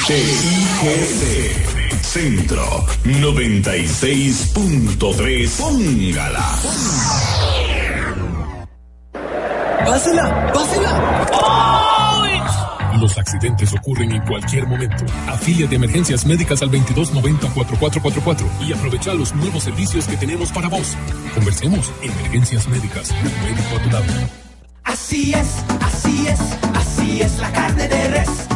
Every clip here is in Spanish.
TIGC Centro 96.3. Póngala. ¡Pásela! ¡Pásela! ¡Ay! Los accidentes ocurren en cualquier momento. Afíliate a Emergencias Médicas al 2290-4444 y aprovecha los nuevos servicios que tenemos para vos. Conversemos. Emergencias Médicas, un médico a tu lado. Así es, así es, así es la carne de res.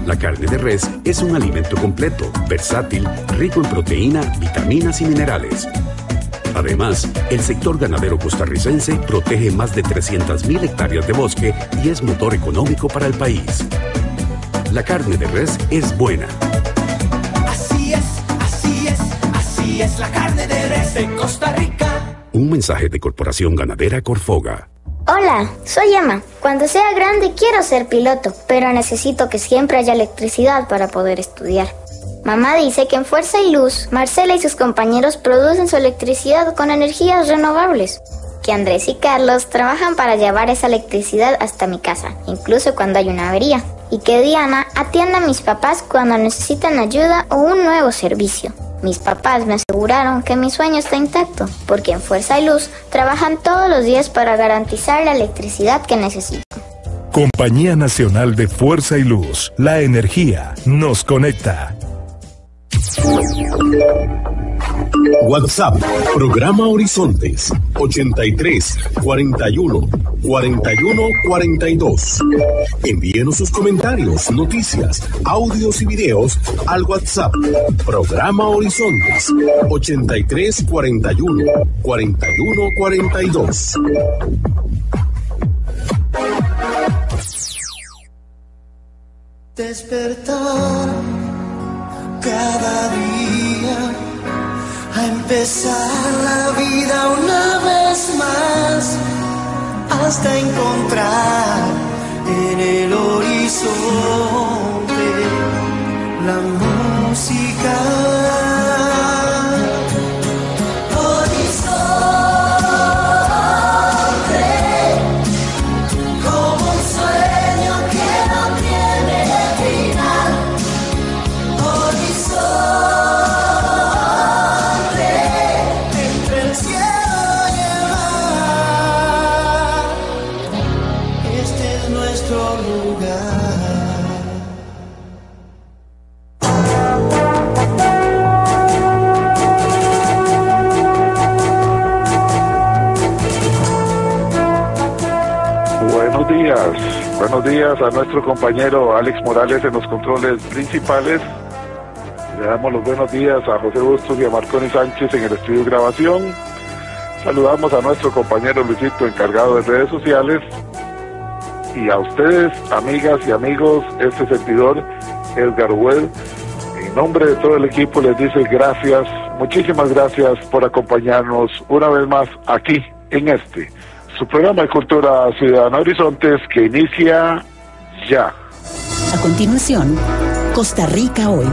La carne de res es un alimento completo, versátil, rico en proteína, vitaminas y minerales. Además, el sector ganadero costarricense protege más de 300.000 hectáreas de bosque y es motor económico para el país. La carne de res es buena. Así es, así es, así es la carne de res de Costa Rica. Un mensaje de Corporación Ganadera Corfoga. Hola, soy Emma. Cuando sea grande quiero ser piloto, pero necesito que siempre haya electricidad para poder estudiar. Mamá dice que en Fuerza y Luz, Marcela y sus compañeros producen su electricidad con energías renovables. Que Andrés y Carlos trabajan para llevar esa electricidad hasta mi casa, incluso cuando hay una avería. Y que Diana atienda a mis papás cuando necesitan ayuda o un nuevo servicio. Mis papás me aseguraron que mi sueño está intacto, porque en Fuerza y Luz trabajan todos los días para garantizar la electricidad que necesito. Compañía Nacional de Fuerza y Luz. La energía nos conecta. WhatsApp, programa Horizontes, 83 41 41 42. Envíenos sus comentarios, noticias, audios y videos al WhatsApp, programa Horizontes, 83 41 41 42. Despertar cada día, a empezar la vida una vez más, hasta encontrar en el horizonte la música. Buenos días a nuestro compañero Alex Morales en los controles principales. Le damos los buenos días a José Bustos y a Marconi Sánchez en el estudio de grabación. Saludamos a nuestro compañero Luisito, encargado de redes sociales. Y a ustedes, amigas y amigos, este servidor, Edgar Well, en nombre de todo el equipo les dice gracias, muchísimas gracias por acompañarnos una vez más aquí en su programa de Cultura Ciudadana Horizontes, que inicia ya. A continuación, Costa Rica Hoy.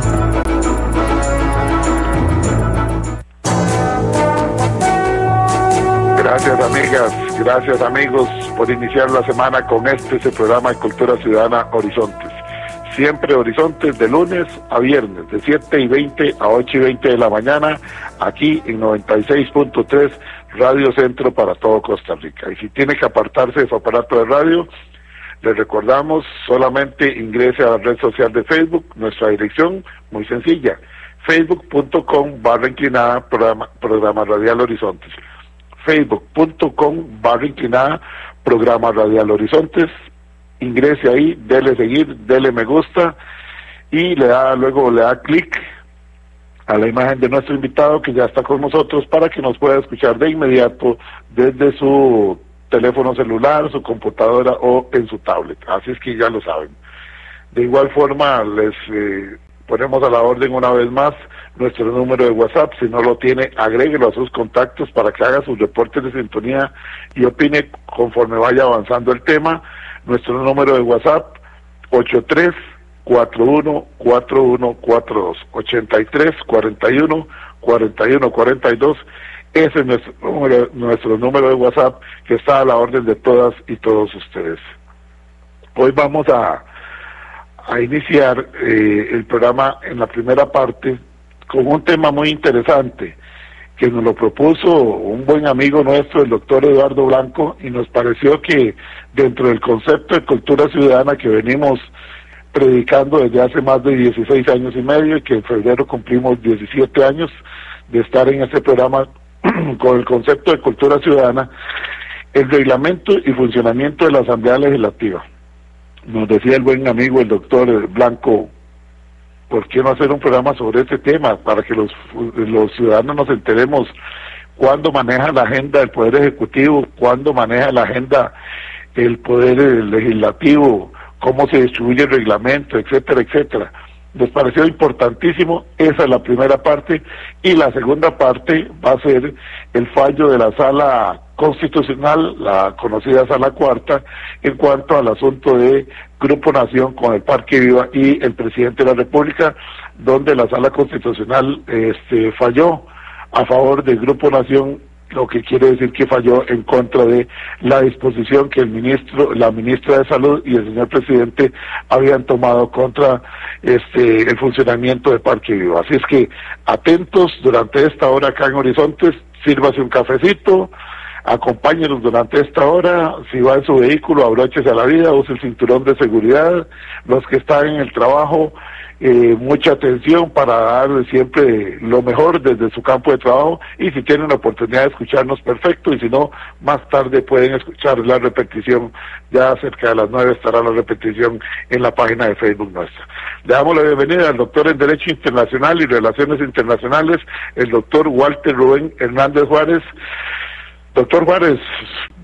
Gracias, amigas, gracias, amigos, por iniciar la semana con su programa de Cultura Ciudadana Horizontes. Siempre Horizontes de lunes a viernes, de 7:20 a 8:20 de la mañana, aquí en 96.3 Radio Centro para todo Costa Rica. Y si tiene que apartarse de su aparato de radio, les recordamos, solamente ingrese a la red social de Facebook, nuestra dirección, muy sencilla, facebook.com/programa Radial Horizontes. facebook.com/programa Radial Horizontes. Ingrese ahí, dele seguir, dele me gusta y luego le da clic a la imagen de nuestro invitado que ya está con nosotros para que nos pueda escuchar de inmediato desde su teléfono celular, su computadora o en su tablet. Así es que ya lo saben. De igual forma les ponemos a la orden una vez más nuestro número de WhatsApp. Si no lo tiene, agréguelo a sus contactos para que haga sus reportes de sintonía y opine conforme vaya avanzando el tema. Nuestro número de WhatsApp, 83-41-4142, 83-41-4142. Ese es nuestro número de WhatsApp, que está a la orden de todas y todos ustedes. Hoy vamos a a iniciar el programa en la primera parte con un tema muy interesante que nos lo propuso un buen amigo nuestro, el doctor Eduardo Blanco, y nos pareció que dentro del concepto de cultura ciudadana que venimos predicando desde hace más de 16 años y medio, y que en febrero cumplimos 17 años de estar en este programa con el concepto de cultura ciudadana, el reglamento y funcionamiento de la Asamblea Legislativa. Nos decía el buen amigo, el doctor Blanco, ¿por qué no hacer un programa sobre este tema? Para que los ciudadanos nos enteremos cuándo maneja la agenda del Poder Ejecutivo, cuándo maneja la agenda el Poder Legislativo, cómo se distribuye el reglamento, etcétera, etcétera. Nos pareció importantísimo, esa es la primera parte, y la segunda parte va a ser el fallo de la Sala Constitucional, la conocida Sala Cuarta, en cuanto al asunto de Grupo Nación con el Parque Viva y el presidente de la República, donde la Sala Constitucional falló a favor del Grupo Nación, lo que quiere decir que falló en contra de la disposición que la ministra de Salud y el señor presidente habían tomado contra el funcionamiento de Parque Viva. Así es que atentos durante esta hora acá en Horizontes, sírvase un cafecito, acompáñenos durante esta hora, si va en su vehículo, abróchese a la vida, use el cinturón de seguridad, los que están en el trabajo, mucha atención para dar siempre lo mejor desde su campo de trabajo, y si tienen la oportunidad de escucharnos, perfecto, y si no, más tarde pueden escuchar la repetición, ya cerca de las 9 estará la repetición en la página de Facebook nuestra. Le damos la bienvenida al doctor en Derecho Internacional y Relaciones Internacionales, el doctor Walter Rubén Hernández Juárez. Doctor Juárez,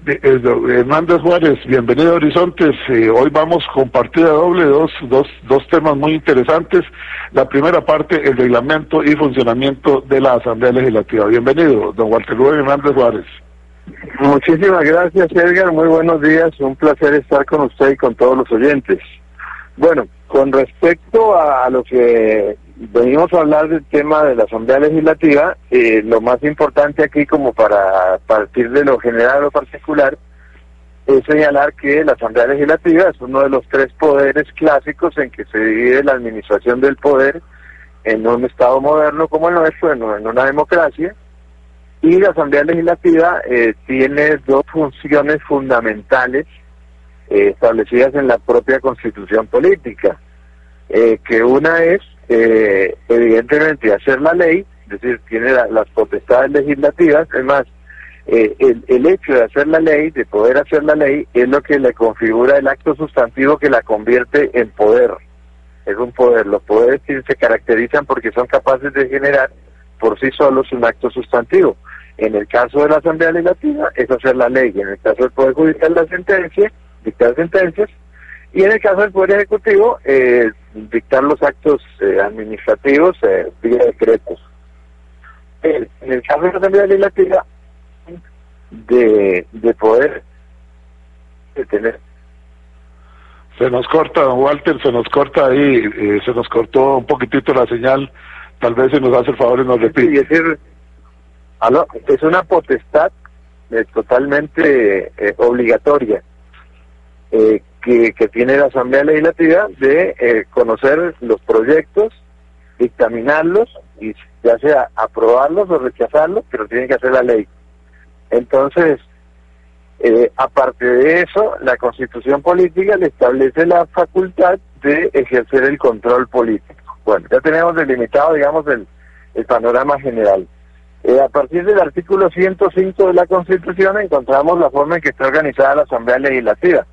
Hernández Juárez, bienvenido a Horizontes. Hoy vamos con partida doble, dos temas muy interesantes. La primera parte, el reglamento y funcionamiento de la Asamblea Legislativa. Bienvenido, don Walter Rubén Hernández Juárez. Muchísimas gracias, Edgar. Muy buenos días. Un placer estar con usted y con todos los oyentes. Bueno, con respecto a lo que venimos a hablar del tema de la Asamblea Legislativa, lo más importante aquí, como para partir de lo general a lo particular, es señalar que la Asamblea Legislativa es uno de los tres poderes clásicos en que se divide la administración del poder en un Estado moderno como el nuestro, en una democracia, y la Asamblea Legislativa tiene dos funciones fundamentales establecidas en la propia Constitución política, que una es evidentemente hacer la ley, es decir, tiene las potestades legislativas. Es más, el hecho de hacer la ley, de poder hacer la ley, es lo que le configura el acto sustantivo que la convierte en poder. Es un poder. Los poderes se caracterizan porque son capaces de generar por sí solos un acto sustantivo. En el caso de la Asamblea Legislativa es hacer la ley, en el caso del Poder Judicial la sentencia, dictar sentencias, y en el caso del Poder Ejecutivo dictar los actos administrativos vía decretos. En el caso de la Asamblea Legislativa, de poder tener. Se nos corta, don Walter, se nos corta ahí, se nos cortó un poquitito la señal, tal vez se nos hace el favor y nos repite. Es decir, es una potestad totalmente obligatoria que tiene la Asamblea Legislativa de conocer los proyectos, dictaminarlos y ya sea aprobarlos o rechazarlos, pero tiene que hacer la ley. Entonces, aparte de eso, la Constitución política le establece la facultad de ejercer el control político. Bueno, ya tenemos delimitado, digamos, el panorama general. A partir del artículo 105 de la Constitución encontramos la forma en que está organizada la Asamblea Legislativa.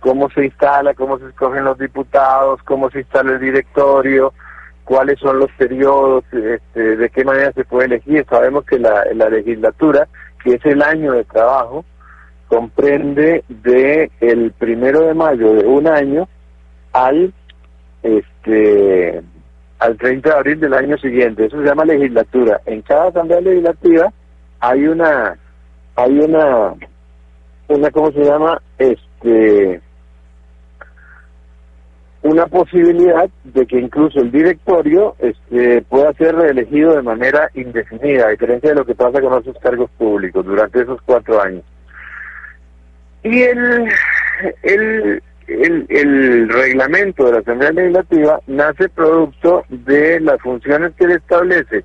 Cómo se instala, cómo se escogen los diputados, cómo se instala el directorio, cuáles son los periodos, de qué manera se puede elegir. Sabemos que la legislatura, que es el año de trabajo, comprende de el 1 de mayo de un año al 30 de abril del año siguiente. Eso se llama legislatura. En cada Asamblea Legislativa hay una ¿cómo se llama? Una posibilidad de que incluso el directorio pueda ser reelegido de manera indefinida, a diferencia de lo que pasa con otros cargos públicos durante esos 4 años. Y el reglamento de la Asamblea Legislativa nace producto de las funciones que le establece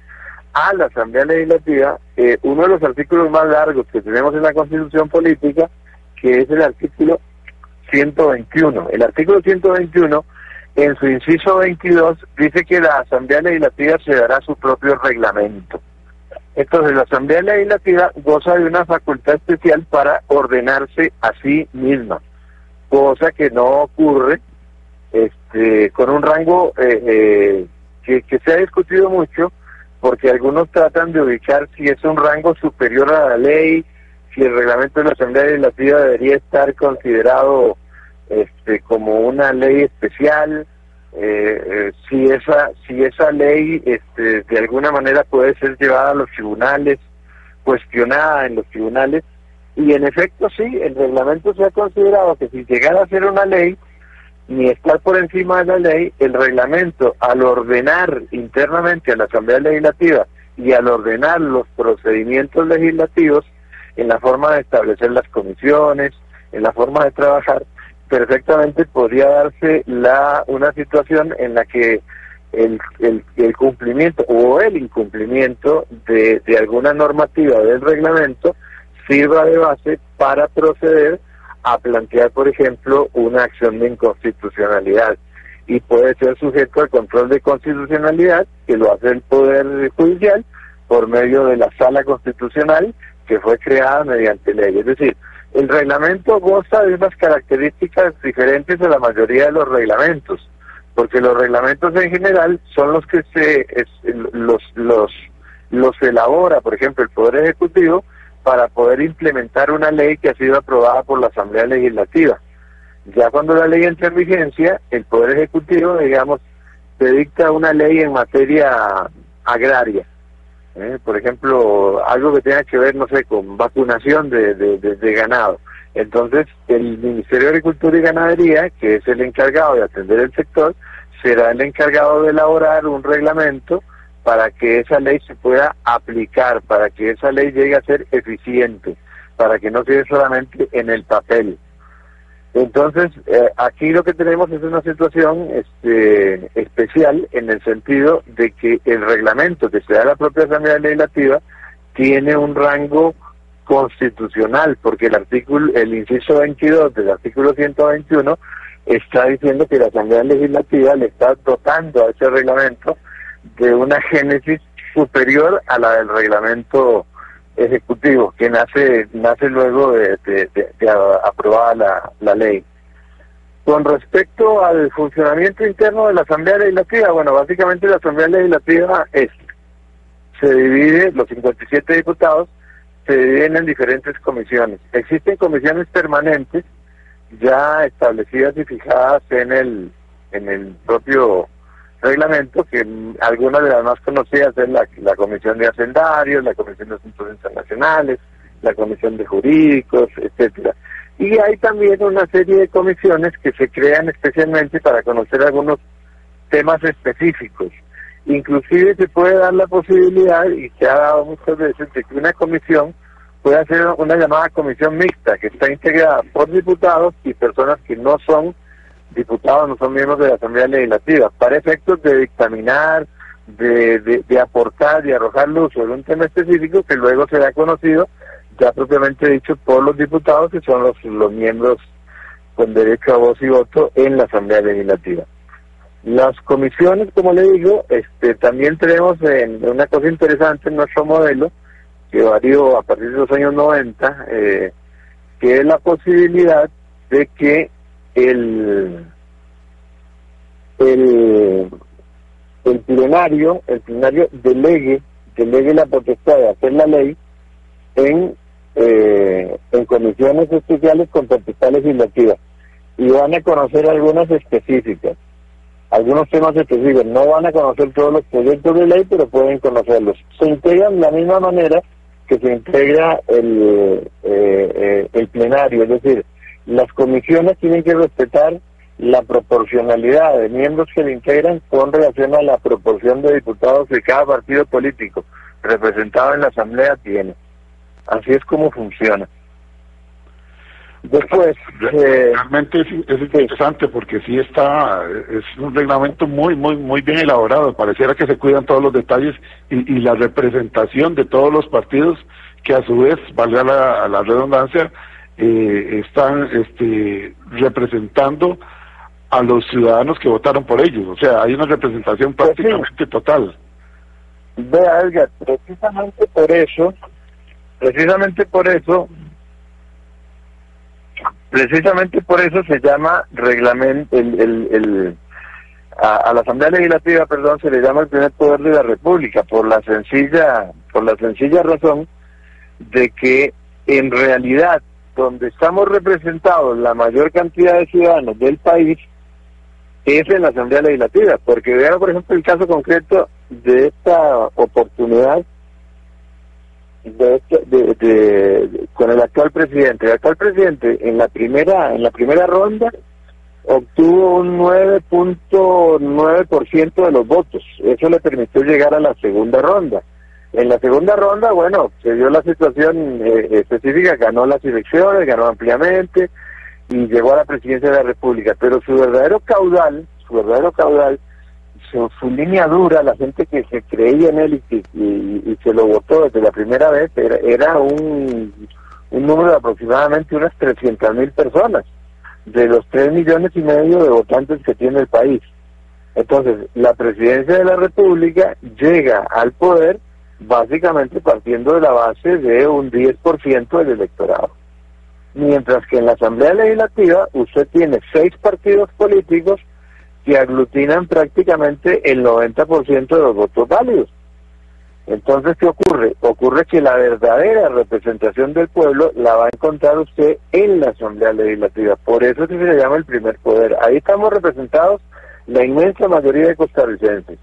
a la Asamblea Legislativa uno de los artículos más largos que tenemos en la Constitución Política, que es el artículo 121. El artículo 121, en su inciso 22, dice que la Asamblea Legislativa se dará su propio reglamento. Entonces, la Asamblea Legislativa goza de una facultad especial para ordenarse a sí misma, cosa que no ocurre con un rango que se ha discutido mucho, porque algunos tratan de ubicar si es un rango superior a la ley, si el reglamento de la Asamblea Legislativa debería estar considerado como una ley especial, si esa ley de alguna manera puede ser llevada a los tribunales, cuestionada en los tribunales. Y en efecto sí, el reglamento se ha considerado que si llegara a ser una ley, ni estar por encima de la ley, el reglamento, al ordenar internamente a la Asamblea Legislativa y al ordenar los procedimientos legislativos en la forma de establecer las comisiones, en la forma de trabajar, perfectamente podría darse una situación en la que el cumplimiento o el incumplimiento de alguna normativa del reglamento sirva de base para proceder a plantear, por ejemplo, una acción de inconstitucionalidad, y puede ser sujeto al control de constitucionalidad, que lo hace el Poder Judicial por medio de la Sala Constitucional, que fue creada mediante ley. Es decir, el reglamento goza de unas características diferentes a la mayoría de los reglamentos, porque los reglamentos en general son los que los elabora, por ejemplo, el Poder Ejecutivo, para poder implementar una ley que ha sido aprobada por la Asamblea Legislativa. Ya cuando la ley entra en vigencia, el Poder Ejecutivo, digamos, se dicta una ley en materia agraria. Por ejemplo, algo que tenga que ver, no sé, con vacunación de ganado. Entonces, el Ministerio de Agricultura y Ganadería, que es el encargado de atender el sector, será el encargado de elaborar un reglamento para que esa ley se pueda aplicar, para que esa ley llegue a ser eficiente, para que no quede solamente en el papel. Entonces, aquí lo que tenemos es una situación especial en el sentido de que el reglamento que se da a la propia Asamblea Legislativa tiene un rango constitucional, porque el inciso 22 del artículo 121 está diciendo que la Asamblea Legislativa le está dotando a ese reglamento de una génesis superior a la del reglamento ejecutivo, que nace luego de aprobada la ley. Con respecto al funcionamiento interno de la Asamblea Legislativa, bueno, básicamente la Asamblea Legislativa se divide, los 57 diputados se dividen en diferentes comisiones. Existen comisiones permanentes ya establecidas y fijadas en el propio reglamento, que algunas de las más conocidas es la Comisión de Hacendarios, la Comisión de Asuntos Internacionales, la Comisión de Jurídicos, etcétera. Y hay también una serie de comisiones que se crean especialmente para conocer algunos temas específicos. Inclusive se puede dar la posibilidad, y se ha dado muchas veces, de que una comisión pueda ser una llamada comisión mixta, que está integrada por diputados y personas que no son diputados, no son miembros de la Asamblea Legislativa, para efectos de dictaminar, de aportar y arrojar luz sobre un tema específico que luego será conocido, ya propiamente dicho, por los diputados, que son los miembros con derecho a voz y voto en la Asamblea Legislativa. Las comisiones, como le digo, también tenemos una cosa interesante en nuestro modelo, que varió a partir de los años 90, que es la posibilidad de que el plenario delegue la potestad de hacer la ley en comisiones especiales con potestad legislativa, y van a conocer algunas específicas, algunos temas específicos. No van a conocer todos los proyectos de ley, pero pueden conocerlos. Se integran de la misma manera que se integra el plenario, es decir, las comisiones tienen que respetar la proporcionalidad de miembros que le integran con relación a la proporción de diputados que cada partido político representado en la Asamblea tiene. Así es como funciona. Después, realmente es interesante porque sí es un reglamento muy bien elaborado. Pareciera que se cuidan todos los detalles y la representación de todos los partidos que a su vez, valga la redundancia, están representando a los ciudadanos que votaron por ellos. O sea, hay una representación prácticamente total. Vea, Edgar, precisamente por eso se llama reglamento, a la Asamblea Legislativa, perdón, se le llama el primer poder de la República, por la sencilla razón de que en realidad donde estamos representados la mayor cantidad de ciudadanos del país es en la Asamblea Legislativa, porque vean por ejemplo el caso concreto de esta oportunidad con el actual presidente. El actual presidente en la primera ronda obtuvo un 9.9% de los votos. Eso le permitió llegar a la segunda ronda. En la segunda ronda, bueno, se dio la situación específica, ganó las elecciones, ganó ampliamente y llegó a la presidencia de la República. Pero su verdadero caudal, su línea dura, la gente que se creía en él y se lo votó desde la primera vez, era un número de aproximadamente unas 300.000 personas, de los 3,5 millones de votantes que tiene el país. Entonces, la presidencia de la República llega al poder básicamente partiendo de la base de un 10% del electorado. Mientras que en la Asamblea Legislativa usted tiene 6 partidos políticos que aglutinan prácticamente el 90% de los votos válidos. Entonces, ¿qué ocurre? Ocurre que la verdadera representación del pueblo la va a encontrar usted en la Asamblea Legislativa. Por eso es que se le llama el primer poder. Ahí estamos representados la inmensa mayoría de costarricenses.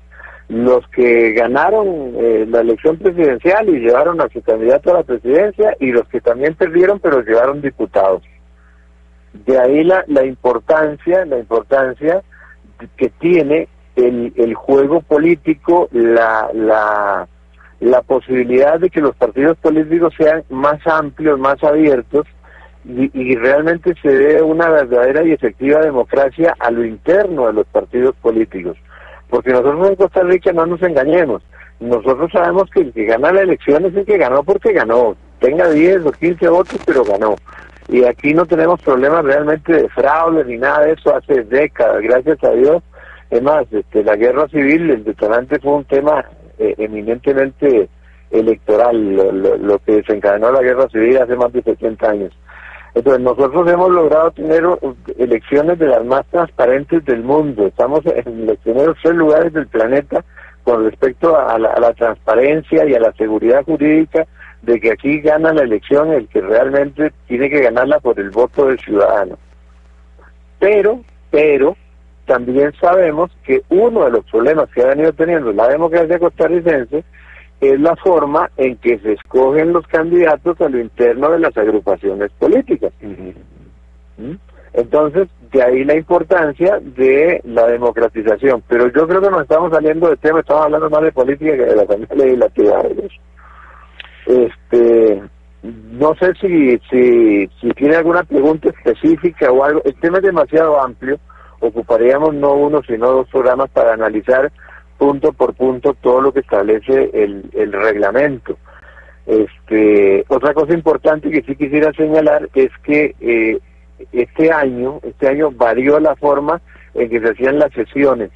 Los que ganaron la elección presidencial y llevaron a su candidato a la presidencia, y los que también perdieron pero llevaron diputados. De ahí la importancia que tiene el juego político, la posibilidad de que los partidos políticos sean más amplios, más abiertos, y realmente se dé una verdadera y efectiva democracia a lo interno de los partidos políticos. Porque nosotros en Costa Rica, no nos engañemos, nosotros sabemos que el que gana la elección es el que ganó porque ganó, tenga 10 o 15 votos, pero ganó. Y aquí no tenemos problemas realmente de fraude ni nada de eso hace décadas, gracias a Dios. Es más, la guerra civil, el detonante fue un tema eminentemente electoral, lo que desencadenó la guerra civil hace más de 70 años. Entonces nosotros hemos logrado tener elecciones de las más transparentes del mundo. Estamos en los primeros 3 lugares del planeta con respecto a la transparencia y a la seguridad jurídica de que aquí gana la elección el que realmente tiene que ganarla por el voto del ciudadano. Pero también sabemos que uno de los problemas que ha venido teniendo la democracia costarricense es la forma en que se escogen los candidatos a lo interno de las agrupaciones políticas. Entonces, de ahí la importancia de la democratización. Pero yo creo que nos estamos saliendo de tema, estamos hablando más de política que de la Asamblea Legislativa. No sé si tiene alguna pregunta específica o algo. El tema es demasiado amplio, ocuparíamos no uno sino 2 programas para analizar punto por punto todo lo que establece el reglamento. Otra cosa importante que sí quisiera señalar es que este año varió la forma en que se hacían las sesiones.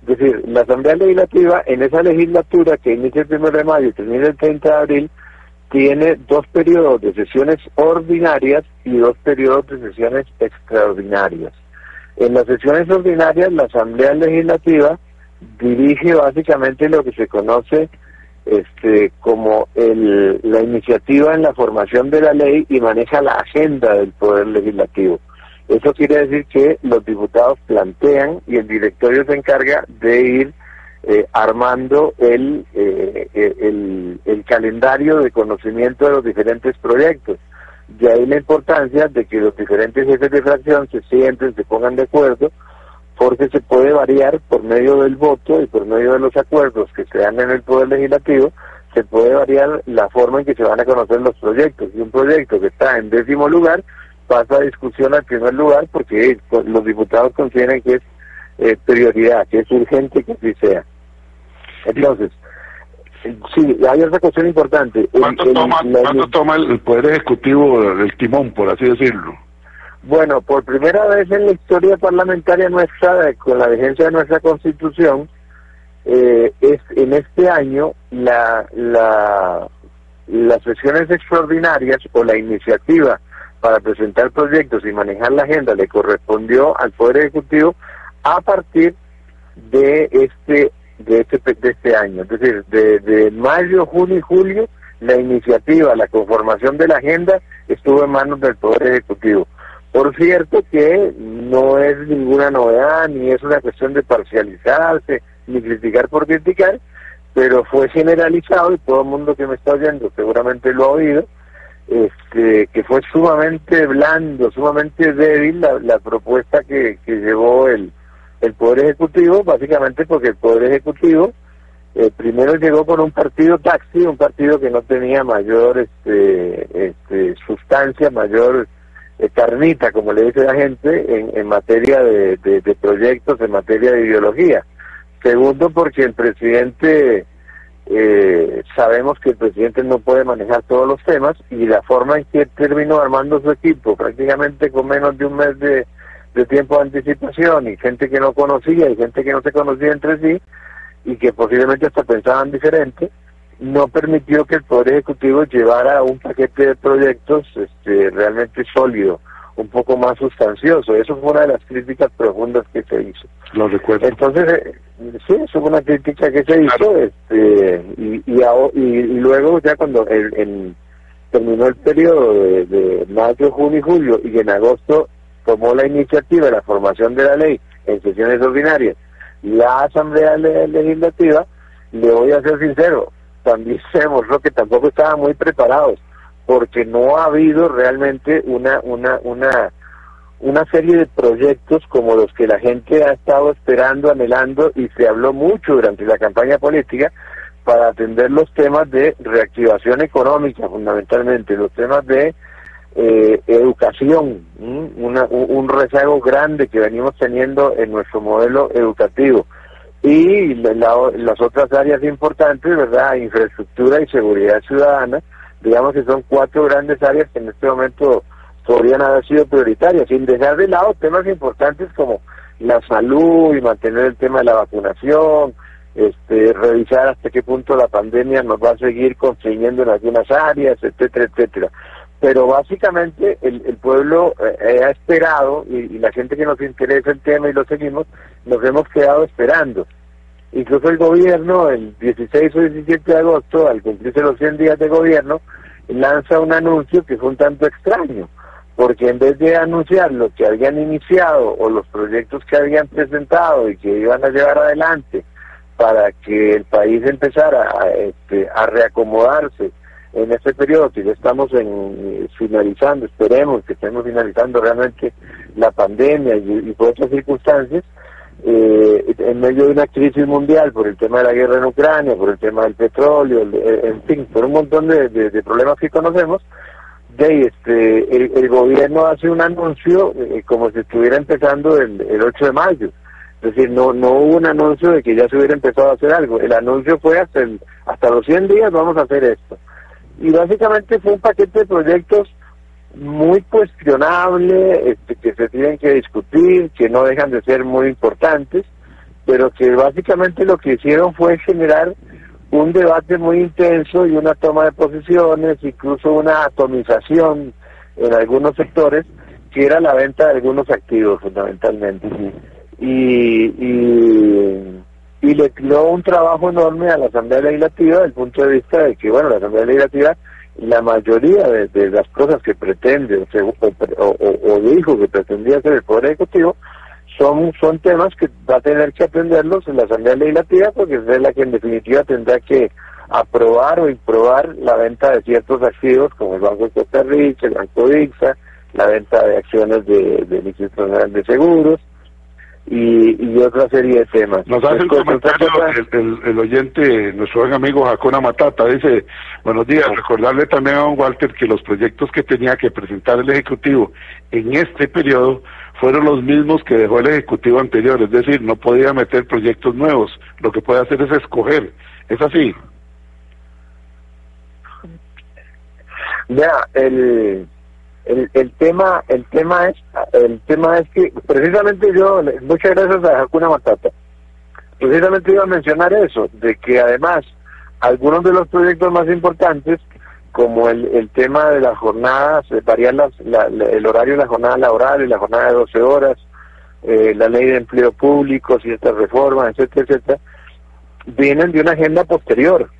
Es decir, la Asamblea Legislativa en esa legislatura que inicia el 1 de mayo y termina el 30 de abril tiene 2 periodos de sesiones ordinarias y 2 periodos de sesiones extraordinarias. En las sesiones ordinarias la Asamblea Legislativa dirige básicamente lo que se conoce como la iniciativa en la formación de la ley y maneja la agenda del Poder Legislativo. Eso quiere decir que los diputados plantean y el directorio se encarga de ir armando el calendario de conocimiento de los diferentes proyectos. De ahí la importancia de que los diferentes jefes de fracción se sienten, se pongan de acuerdo, porque se puede variar por medio del voto y por medio de los acuerdos que se dan en el Poder Legislativo, se puede variar la forma en que se van a conocer los proyectos. Y un proyecto que está en 10º lugar pasa a discusión al primer lugar porque los diputados consideran que es prioridad, que es urgente que así sea. Entonces, sí, hay otra cuestión importante. ¿Cuánto toma el Poder Ejecutivo el timón, por así decirlo? Bueno, por primera vez en la historia parlamentaria nuestra, con la vigencia de nuestra Constitución, en este año las sesiones extraordinarias o la iniciativa para presentar proyectos y manejar la agenda le correspondió al Poder Ejecutivo a partir de este año. Es decir, de mayo, junio y julio, la iniciativa, la conformación de la agenda estuvo en manos del Poder Ejecutivo. Por cierto que no es ninguna novedad, ni es una cuestión de parcializarse, ni criticar por criticar, pero fue generalizado y todo el mundo que me está oyendo seguramente lo ha oído, que fue sumamente blando, sumamente débil la propuesta que llevó el Poder Ejecutivo, básicamente porque el Poder Ejecutivo primero llegó con un partido taxi, un partido que no tenía mayor sustancia, mayor carnita, como le dice la gente, en materia de proyectos, en materia de ideología. Segundo, porque el presidente, sabemos que el presidente no puede manejar todos los temas, y la forma en que terminó armando su equipo, prácticamente con menos de un mes de tiempo de anticipación, y gente que no conocía, y gente que no se conocía entre sí, y que posiblemente hasta pensaban diferente, no permitió que el Poder Ejecutivo llevara un paquete de proyectos realmente sólido, un poco más sustancioso. Eso fue una de las críticas profundas que se hizo. Lo recuerdo. Entonces, sí, eso fue una crítica que se hizo, y luego ya cuando terminó el periodo de mayo, junio y julio, y en agosto tomó la iniciativa de la formación de la ley en sesiones ordinarias, la Asamblea Legislativa, le voy a ser sincero, también se demostró que tampoco estaban muy preparados, porque no ha habido realmente una serie de proyectos como los que la gente ha estado esperando, anhelando, y se habló mucho durante la campaña política para atender los temas de reactivación económica, fundamentalmente, los temas de educación, un rezago grande que venimos teniendo en nuestro modelo educativo, y las otras áreas importantes, ¿verdad? Infraestructura y seguridad ciudadana, digamos que son 4 grandes áreas que en este momento podrían haber sido prioritarias, sin dejar de lado temas importantes como la salud y mantener el tema de la vacunación, revisar hasta qué punto la pandemia nos va a seguir constreñiendo en algunas áreas, etcétera, etcétera. Pero básicamente el pueblo ha esperado, y la gente que nos interesa el tema y lo seguimos, nos hemos quedado esperando. Incluso el gobierno, el 16 o 17 de agosto, al cumplirse los 100 días de gobierno, lanza un anuncio que fue un tanto extraño, porque en vez de anunciar lo que habían iniciado o los proyectos que habían presentado y que iban a llevar adelante para que el país empezara a reacomodarse en este periodo que ya estamos finalizando, esperemos que estemos finalizando realmente la pandemia y por otras circunstancias, en medio de una crisis mundial por el tema de la guerra en Ucrania, por el tema del petróleo, en fin, por un montón de problemas que conocemos, el gobierno hace un anuncio como si estuviera empezando el 8 de mayo. Es decir, no hubo un anuncio de que ya se hubiera empezado a hacer algo. El anuncio fue hasta los 100 días vamos a hacer esto. Y básicamente fue un paquete de proyectos muy cuestionable, que se tienen que discutir, que no dejan de ser muy importantes, pero que básicamente lo que hicieron fue generar un debate muy intenso y una toma de posiciones, incluso una atomización en algunos sectores, que era la venta de algunos activos fundamentalmente. Y le dio un trabajo enorme a la Asamblea Legislativa desde el punto de vista de que, bueno, la Asamblea Legislativa, la mayoría de las cosas que pretende o dijo que pretendía hacer el Poder Ejecutivo son temas que va a tener que atenderlos en la Asamblea Legislativa, porque es la que en definitiva tendrá que aprobar o improbar la venta de ciertos activos como el Banco de Costa Rica, el Banco ICSA, la venta de acciones del Instituto Nacional de Seguros, y otra serie de temas. Nos hace un comentario el oyente, nuestro buen amigo Hakuna Matata, dice, buenos días, recordarle también a don Walter que los proyectos que tenía que presentar el Ejecutivo en este periodo fueron los mismos que dejó el Ejecutivo anterior, es decir, no podía meter proyectos nuevos, lo que puede hacer es escoger, ¿es así? Vea, el tema es que precisamente muchas gracias a Hakuna Matata, precisamente iba a mencionar eso, de que además algunos de los proyectos más importantes, como el tema de las jornadas, variar el horario de la jornada laboral y la jornada de 12 horas, la ley de empleo público, ciertas reformas, etcétera, etcétera, vienen de una agenda posterior.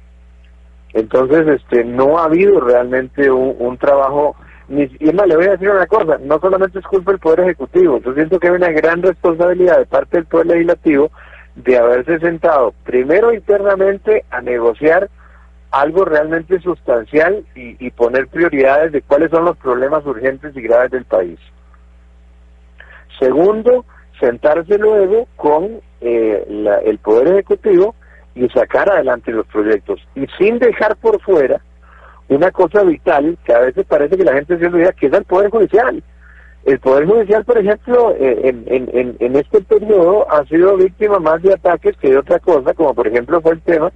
Entonces, no ha habido realmente un trabajo. Y más, le voy a decir una cosa, no solamente es culpa del Poder Ejecutivo, yo siento que hay una gran responsabilidad de parte del Poder Legislativo de haberse sentado primero internamente a negociar algo realmente sustancial y poner prioridades de cuáles son los problemas urgentes y graves del país. Segundo, sentarse luego con el Poder Ejecutivo y sacar adelante los proyectos, y sin dejar por fuera una cosa vital que a veces parece que la gente se olvida, que es el Poder Judicial. El Poder Judicial, por ejemplo, en este periodo ha sido víctima más de ataques que de otra cosa, como por ejemplo fue el tema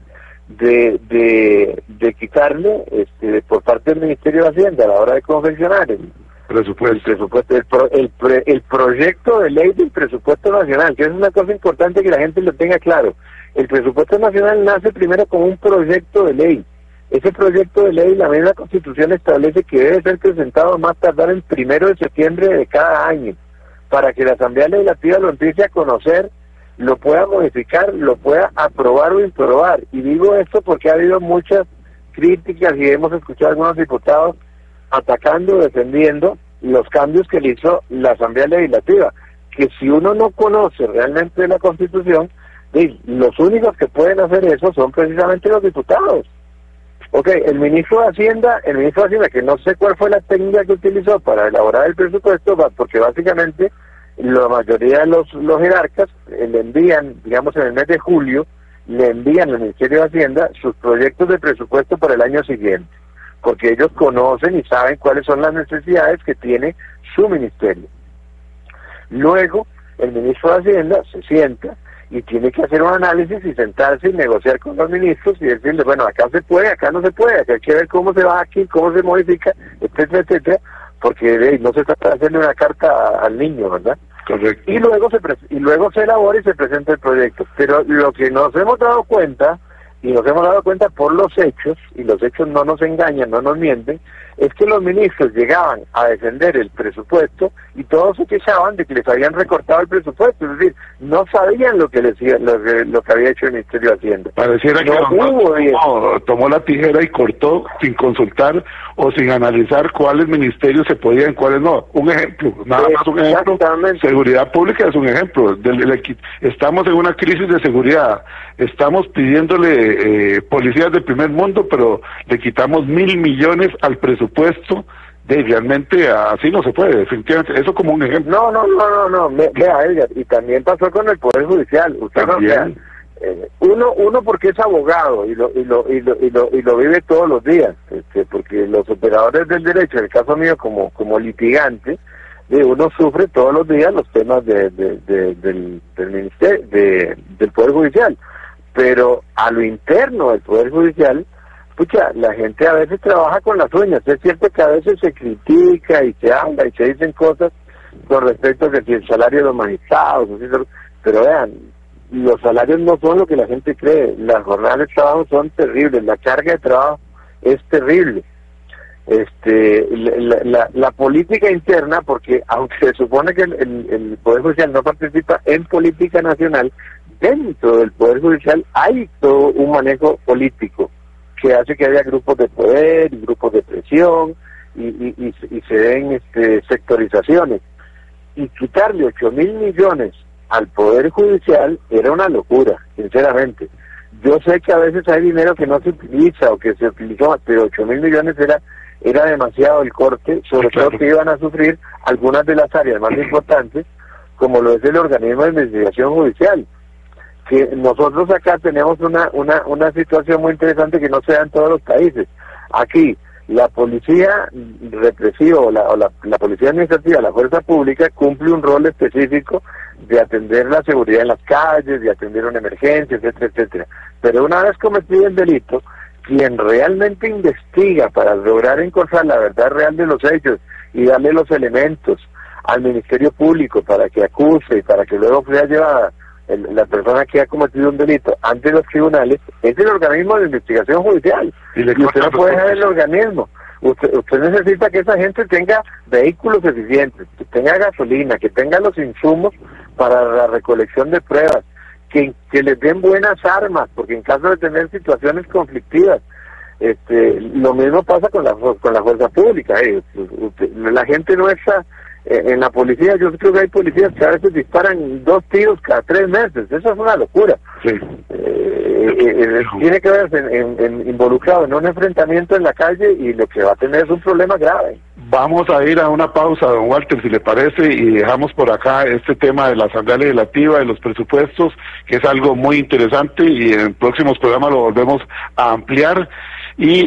de quitarle por parte del Ministerio de Hacienda a la hora de confeccionar el proyecto de ley del presupuesto nacional, que es una cosa importante que la gente lo tenga claro. El presupuesto nacional nace primero como un proyecto de ley. Ese proyecto de ley, la misma Constitución establece que debe ser presentado más tardar el 1 de septiembre de cada año, para que la Asamblea Legislativa lo empiece a conocer, lo pueda modificar, lo pueda aprobar o improbar. Y digo esto porque ha habido muchas críticas y hemos escuchado a algunos diputados atacando, defendiendo los cambios que le hizo la Asamblea Legislativa, que si uno no conoce realmente la Constitución, los únicos que pueden hacer eso son precisamente los diputados. El ministro de Hacienda, que no sé cuál fue la técnica que utilizó para elaborar el presupuesto, porque básicamente la mayoría de los jerarcas le envían, digamos en el mes de julio, le envían al Ministerio de Hacienda sus proyectos de presupuesto para el año siguiente, porque ellos conocen y saben cuáles son las necesidades que tiene su ministerio. Luego, el ministro de Hacienda se sienta y tiene que hacer un análisis y sentarse y negociar con los ministros y decirles, bueno, acá se puede, acá no se puede, acá hay que ver cómo se va aquí, cómo se modifica, etcétera, etcétera, porque no se trata de hacerle una carta al niño, ¿verdad? Correcto. Y luego se elabora y se presenta el proyecto. Pero lo que nos hemos dado cuenta, y nos hemos dado cuenta por los hechos, y los hechos no nos engañan, no nos mienten, es que los ministros llegaban a defender el presupuesto y todos se quejaban de que les habían recortado el presupuesto, es decir, no sabían lo que había hecho el Ministerio de Hacienda. Pareciera que tomó la tijera y cortó sin consultar o sin analizar cuáles ministerios se podían, cuáles no. Un ejemplo, nada más un ejemplo. Seguridad Pública es un ejemplo. Estamos en una crisis de seguridad. Estamos pidiéndole policías de primer mundo, pero le quitamos 1.000 millones al presupuesto. Realmente así no se puede, definitivamente. Eso como un ejemplo. No. Vea, Edgar, y también pasó con el Poder Judicial. Usted también. Uno porque es abogado y lo vive todos los días, porque los operadores del derecho, en el caso mío como litigante, uno sufre todos los días los temas del ministerio, del Poder Judicial, pero a lo interno del Poder Judicial, la gente a veces trabaja con las uñas. Es cierto que a veces se critica y se habla y se dicen cosas con respecto a que si el salario de los magistrados, pero vean, los salarios no son lo que la gente cree, las jornadas de trabajo son terribles, la carga de trabajo es terrible. La política interna, porque aunque se supone que el Poder Judicial no participa en política nacional, dentro del Poder Judicial hay todo un manejo político que hace que haya grupos de poder y grupos de presión y se den sectorizaciones. Y quitarle 8.000 millones al Poder Judicial era una locura, sinceramente. Yo sé que a veces hay dinero que no se utiliza o que se utilizó, pero 8.000 millones era demasiado el corte, sobre todo que iban a sufrir algunas de las áreas más importantes, como lo es el organismo de investigación judicial. Que nosotros acá tenemos una situación muy interesante que no se da en todos los países. Aquí, la policía represiva o la policía administrativa, la fuerza pública, cumple un rol específico de atender la seguridad en las calles, de atender una emergencia, etcétera, etcétera. Pero una vez cometido el delito, quien realmente investiga para lograr encontrar la verdad real de los hechos y darle los elementos al Ministerio Público para que acuse y para que luego sea llevada la persona que ha cometido un delito ante los tribunales, es el organismo de investigación judicial. Y usted no puede dejar el organismo. Usted necesita que esa gente tenga vehículos eficientes, que tenga gasolina, que tenga los insumos para la recolección de pruebas, que les den buenas armas, porque en caso de tener situaciones conflictivas, lo mismo pasa con la fuerza pública. La gente no está en la policía. Yo creo que hay policías que a veces disparan 2 tiros cada 3 meses. Eso es una locura. Sí. Tiene que verse involucrado en un enfrentamiento en la calle, y lo que va a tener es un problema grave. Vamos a ir a una pausa, don Walter, si le parece, y dejamos por acá este tema de la Asamblea Legislativa, de los presupuestos, que es algo muy interesante, y en próximos programas lo volvemos a ampliar. Y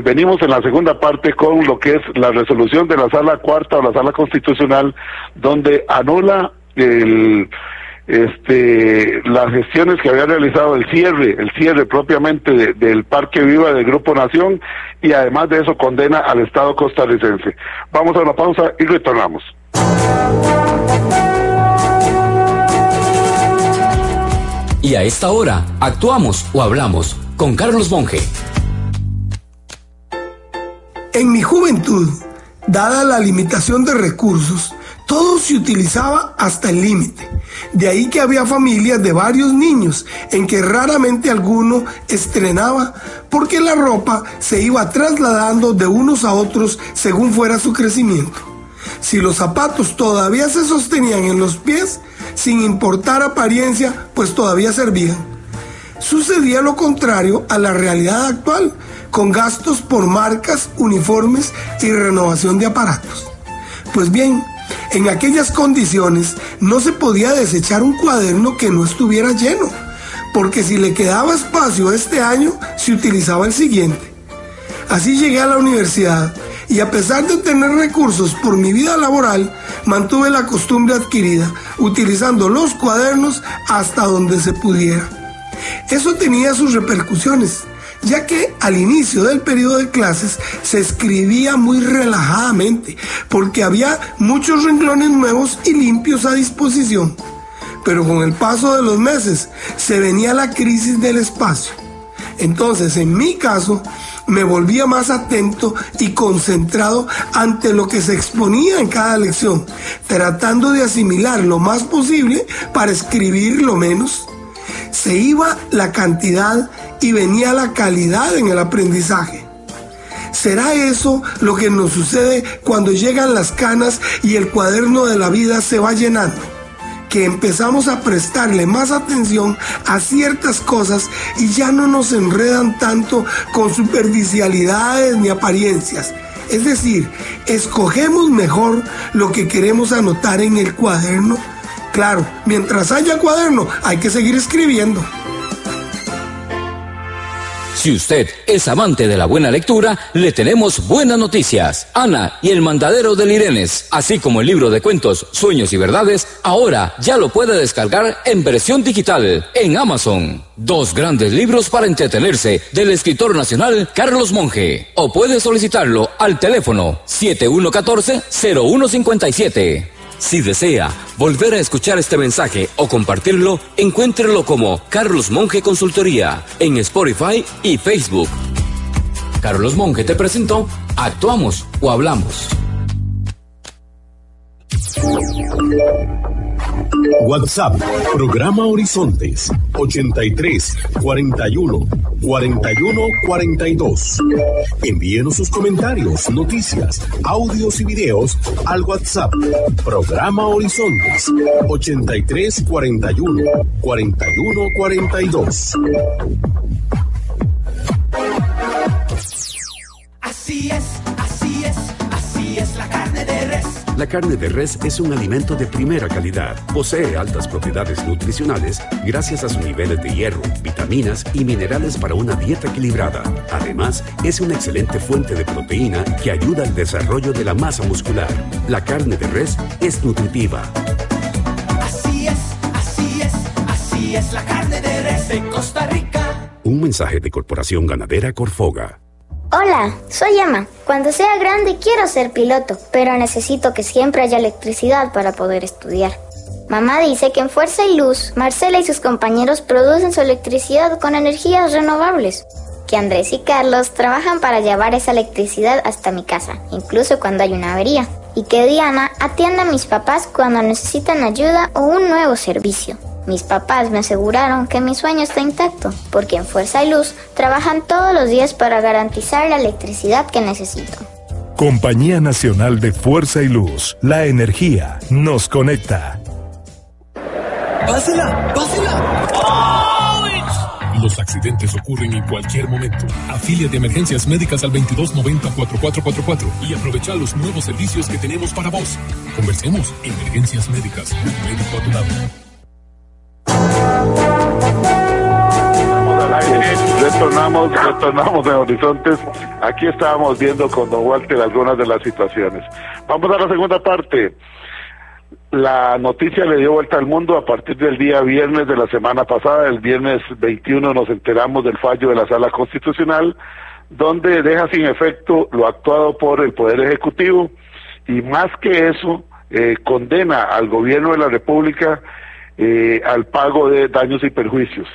venimos en la segunda parte con lo que es la resolución de la Sala Cuarta o la Sala Constitucional, donde anula las gestiones que había realizado, el cierre propiamente del Parque Viva del Grupo Nación, y además de eso condena al Estado costarricense. Vamos a una pausa y retornamos. Y a esta hora, actuamos o hablamos con Carlos Monge. En mi juventud, dada la limitación de recursos, todo se utilizaba hasta el límite. De ahí que había familias de varios niños en que raramente alguno estrenaba, porque la ropa se iba trasladando de unos a otros según fuera su crecimiento. Si los zapatos todavía se sostenían en los pies, sin importar apariencia, pues todavía servían. Sucedía lo contrario a la realidad actual, con gastos por marcas, uniformes y renovación de aparatos. Pues bien, en aquellas condiciones no se podía desechar un cuaderno que no estuviera lleno, porque si le quedaba espacio este año, se utilizaba el siguiente. Así llegué a la universidad, y a pesar de tener recursos por mi vida laboral, mantuve la costumbre adquirida, utilizando los cuadernos hasta donde se pudiera. Eso tenía sus repercusiones, ya que al inicio del periodo de clases se escribía muy relajadamente, porque había muchos renglones nuevos y limpios a disposición. Pero con el paso de los meses se venía la crisis del espacio. Entonces, en mi caso, me volvía más atento y concentrado ante lo que se exponía en cada lección, tratando de asimilar lo más posible para escribir lo menos. Se iba la cantidad y venía la calidad en el aprendizaje. ¿Será eso lo que nos sucede cuando llegan las canas y el cuaderno de la vida se va llenando? Que empezamos a prestarle más atención a ciertas cosas y ya no nos enredan tanto con superficialidades ni apariencias. Es decir, escogemos mejor lo que queremos anotar en el cuaderno. Claro, mientras haya cuaderno, hay que seguir escribiendo. Si usted es amante de la buena lectura, le tenemos buenas noticias. Ana y el Mandadero del Irenes, así como el libro de cuentos Sueños y Verdades, ahora ya lo puede descargar en versión digital en Amazon. 2 grandes libros para entretenerse del escritor nacional Carlos Monge. O puede solicitarlo al teléfono 7114-0157. Si desea volver a escuchar este mensaje o compartirlo, encuéntrelo como Carlos Monge Consultoría en Spotify y Facebook. Carlos Monge te presentó Actuamos o Hablamos. WhatsApp, programa Horizontes, 83 41 41 42. Envíenos sus comentarios, noticias, audios y videos al WhatsApp, programa Horizontes, 83 41 41 42. Así es, así es, así es la carne de res. La carne de res es un alimento de primera calidad. Posee altas propiedades nutricionales gracias a sus niveles de hierro, vitaminas y minerales para una dieta equilibrada. Además, es una excelente fuente de proteína que ayuda al desarrollo de la masa muscular. La carne de res es nutritiva. Así es, así es, así es la carne de res de Costa Rica. Un mensaje de Corporación Ganadera Corfoga. Hola, soy Emma. Cuando sea grande quiero ser piloto, pero necesito que siempre haya electricidad para poder estudiar. Mamá dice que en Fuerza y Luz, Marcela y sus compañeros producen su electricidad con energías renovables. Que Andrés y Carlos trabajan para llevar esa electricidad hasta mi casa, incluso cuando hay una avería. Y que Diana atiende a mis papás cuando necesitan ayuda o un nuevo servicio. Mis papás me aseguraron que mi sueño está intacto, porque en Fuerza y Luz trabajan todos los días para garantizar la electricidad que necesito. Compañía Nacional de Fuerza y Luz. La energía nos conecta. ¡Pásela! ¡Pásela! Los accidentes ocurren en cualquier momento. Afíliate a Emergencias Médicas al 2290-4444 y aprovecha los nuevos servicios que tenemos para vos. Conversemos. Emergencias Médicas. Un médico a tu lado. Retornamos en Horizontes. Aquí estábamos viendo con don Walter algunas de las situaciones. Vamos a la segunda parte. La noticia le dio vuelta al mundo a partir del día viernes de la semana pasada. El viernes 21 nos enteramos del fallo de la Sala Constitucional, donde deja sin efecto lo actuado por el Poder Ejecutivo y más que eso, condena al gobierno de la República al pago de daños y perjuicios.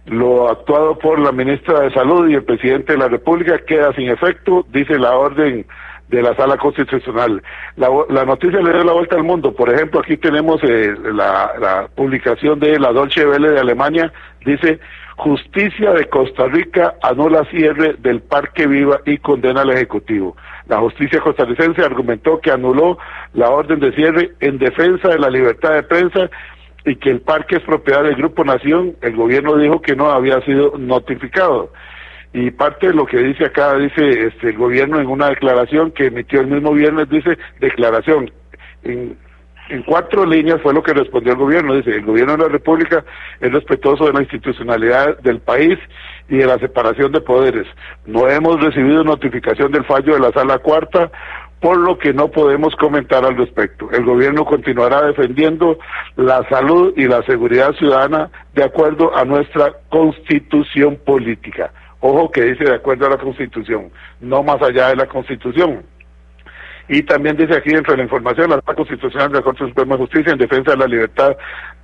Lo actuado por la ministra de Salud y el presidente de la República queda sin efecto, dice la orden de la Sala Constitucional. La noticia le dio la vuelta al mundo. Por ejemplo, aquí tenemos la publicación de la Deutsche Welle de Alemania. Dice: Justicia de Costa Rica anula cierre del Parque Viva y condena al Ejecutivo. La justicia costarricense argumentó que anuló la orden de cierre en defensa de la libertad de prensa y que el parque es propiedad del Grupo Nación. El gobierno dijo que no había sido notificado. Y parte de lo que dice acá, dice el gobierno en una declaración que emitió el mismo viernes, dice declaración. En 4 líneas fue lo que respondió el gobierno. Dice: el gobierno de la República es respetuoso de la institucionalidad del país y de la separación de poderes. No hemos recibido notificación del fallo de la Sala Cuarta, por lo que no podemos comentar al respecto. El gobierno continuará defendiendo la salud y la seguridad ciudadana de acuerdo a nuestra constitución política. Ojo que dice de acuerdo a la Constitución, no más allá de la Constitución. Y también dice aquí dentro de la información, la Sala Constitucional de la Corte Suprema de Justicia en defensa de la libertad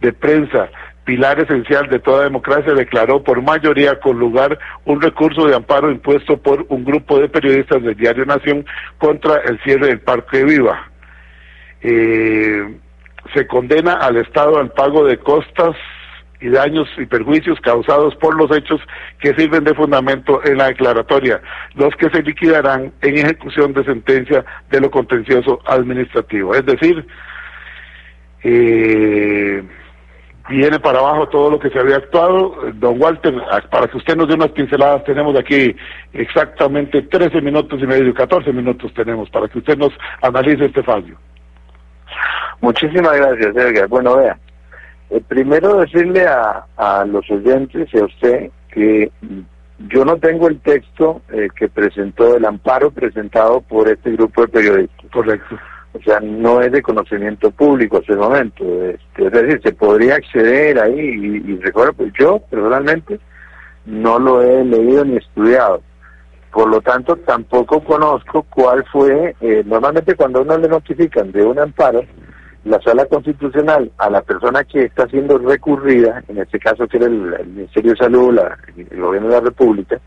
de prensa, pilar esencial de toda democracia, declaró por mayoría con lugar un recurso de amparo impuesto por un grupo de periodistas del diario Nación contra el cierre del Parque Viva. Se condena al Estado al pago de costas y daños y perjuicios causados por los hechos que sirven de fundamento en la declaratoria, los que se liquidarán en ejecución de sentencia de lo contencioso administrativo. Es decir, viene para abajo todo lo que se había actuado. Don Walter, para que usted nos dé unas pinceladas, tenemos aquí exactamente 13 minutos y medio, 14 minutos tenemos para que usted nos analice este fallo. Muchísimas gracias, Edgar. Bueno, vea, primero decirle a los oyentes y a usted que yo no tengo el texto que presentó, el amparo presentado por este grupo de periodistas. Correcto. O sea, no es de conocimiento público hasta el momento. Es decir, se podría acceder ahí y recuerdo, pues yo personalmente no lo he leído ni estudiado. Por lo tanto, tampoco conozco cuál fue, normalmente cuando a uno le notifican de un amparo, la Sala Constitucional a la persona que está siendo recurrida, en este caso que era el Ministerio de Salud, el Gobierno de la República,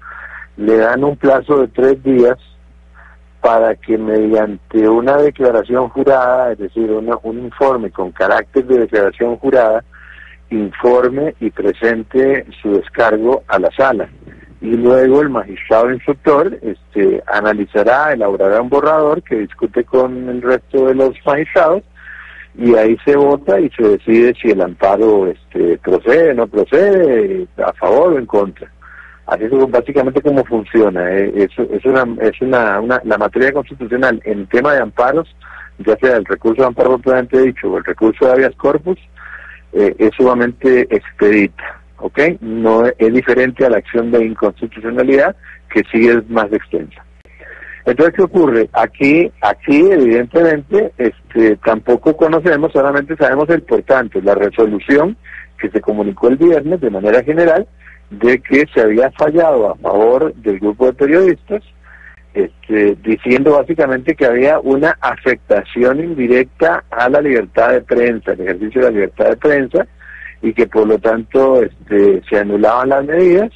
le dan un plazo de 3 días para que mediante una declaración jurada, es decir, un informe con carácter de declaración jurada, informe y presente su descargo a la sala. Y luego el magistrado instructor analizará, elaborará un borrador que discute con el resto de los magistrados, y ahí se vota y se decide si el amparo procede, no procede, a favor o en contra. Así es básicamente cómo funciona. La materia constitucional en tema de amparos ya sea el recurso de amparo propiamente dicho o el recurso de habeas corpus, es sumamente expedita, ¿ok? No es diferente a la acción de inconstitucionalidad, que sí es más extensa. Entonces, ¿qué ocurre? Aquí evidentemente, tampoco conocemos, solamente sabemos el por tanto, la resolución que se comunicó el viernes de manera general, de que se había fallado a favor del grupo de periodistas, diciendo básicamente que había una afectación indirecta a la libertad de prensa, el ejercicio de la libertad de prensa, y que por lo tanto se anulaban las medidas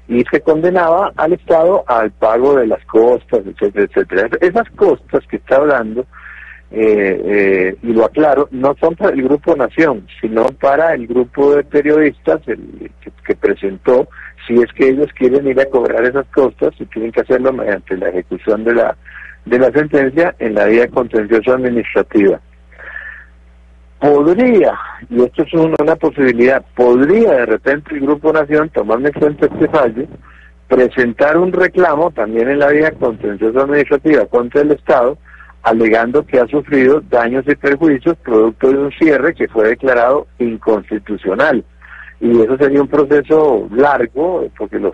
y se condenaba al Estado al pago de las costas, etcétera, etcétera. Esas costas que está hablando, y lo aclaro, no son para el Grupo Nación, sino para el grupo de periodistas que presentó, si es que ellos quieren ir a cobrar esas costas, y tienen que hacerlo mediante la ejecución de la sentencia en la vía contenciosa administrativa. Podría, y esto es una posibilidad, podría de repente el Grupo Nación, tomando en cuenta este fallo, presentar un reclamo también en la vía contenciosa administrativa contra el Estado, alegando que ha sufrido daños y perjuicios producto de un cierre que fue declarado inconstitucional. Y eso sería un proceso largo, porque los